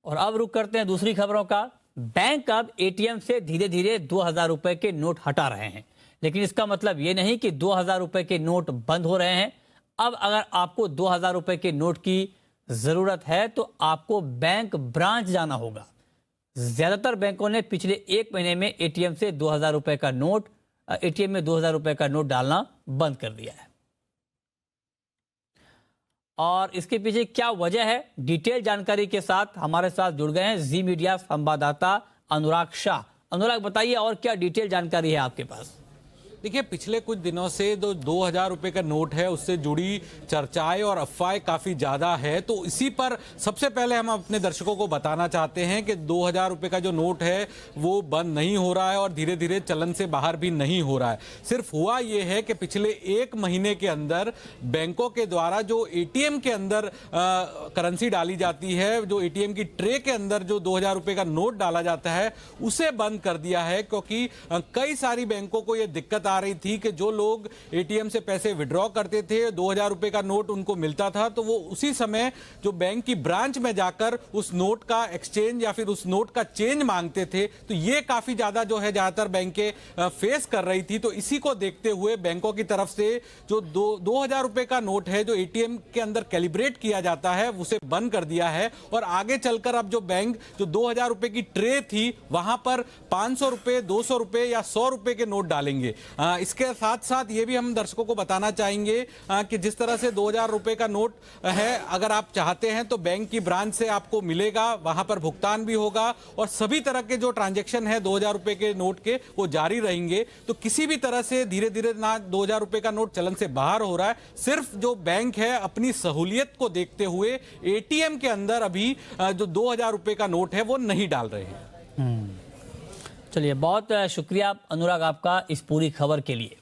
और अब रुक करते हैं दूसरी खबरों का। बैंक अब एटीएम से धीरे धीरे 2000 रुपए के नोट हटा रहे हैं, लेकिन इसका मतलब ये नहीं कि 2000 रुपए के नोट बंद हो रहे हैं। अब अगर आपको 2000 रुपए के नोट की जरूरत है तो आपको बैंक ब्रांच जाना होगा। ज्यादातर बैंकों ने पिछले एक महीने में एटीएम से 2000 रुपए का नोट एटीएम में 2000 रुपए का नोट डालना बंद कर दिया है। और इसके पीछे क्या वजह है, डिटेल जानकारी के साथ हमारे साथ जुड़ गए हैं जी मीडिया संवाददाता अनुराग शाह। अनुराग, बताइए और क्या डिटेल जानकारी है आपके पास? देखिए, पिछले कुछ दिनों से जो 2000 रुपए का नोट है उससे जुड़ी चर्चाएं और अफवाहें काफी ज्यादा है। तो इसी पर सबसे पहले हम अपने दर्शकों को बताना चाहते हैं कि 2000 रुपए का जो नोट है वो बंद नहीं हो रहा है और धीरे धीरे चलन से बाहर भी नहीं हो रहा है। सिर्फ हुआ ये है कि पिछले एक महीने के अंदर बैंकों के द्वारा जो एटीएम के अंदर करेंसी डाली जाती है, जो एटीएम की ट्रे के अंदर जो 2000 रुपए का नोट डाला जाता है, उसे बंद कर दिया है। क्योंकि कई सारी बैंकों को यह दिक्कत आ रही थी कि जो लोग एटीएम से पैसे विड्रॉ करते थे, 2000 रुपए का नोट उनको मिलता था, तो वो उसी समय जो बैंक की ब्रांच में जाकर उस नोट का एक्सचेंज या फिर उस नोट का चेंज मांगते थे। तो ये काफी ज्यादा जो है ज्यादातर बैंकें फेस कर रही थी। तो इसी को देखते हुए बैंकों की तरफ से जो 2000 रुपए का नोट है जो एटीएम के अंदर कैलिब्रेट किया जाता है उसे बंद कर दिया है। और आगे चलकर अब जो बैंक जो 2000 रुपए की ट्रे थी वहां पर 500 रुपए, 200 रुपए या 100 रुपए के नोट डालेंगे। इसके साथ साथ ये भी हम दर्शकों को बताना चाहेंगे कि जिस तरह से 2000 रुपए का नोट है, अगर आप चाहते हैं तो बैंक की ब्रांच से आपको मिलेगा, वहां पर भुगतान भी होगा और सभी तरह के जो ट्रांजैक्शन है 2000 रुपए के नोट के वो जारी रहेंगे। तो किसी भी तरह से धीरे धीरे ना 2000 रुपए का नोट चलन से बाहर हो रहा है। सिर्फ जो बैंक है अपनी सहूलियत को देखते हुए एटीएम के अंदर अभी जो 2000 रुपए का नोट है वो नहीं डाल रहे हैं। चलिए, बहुत शुक्रिया अनुराग आपका इस पूरी खबर के लिए।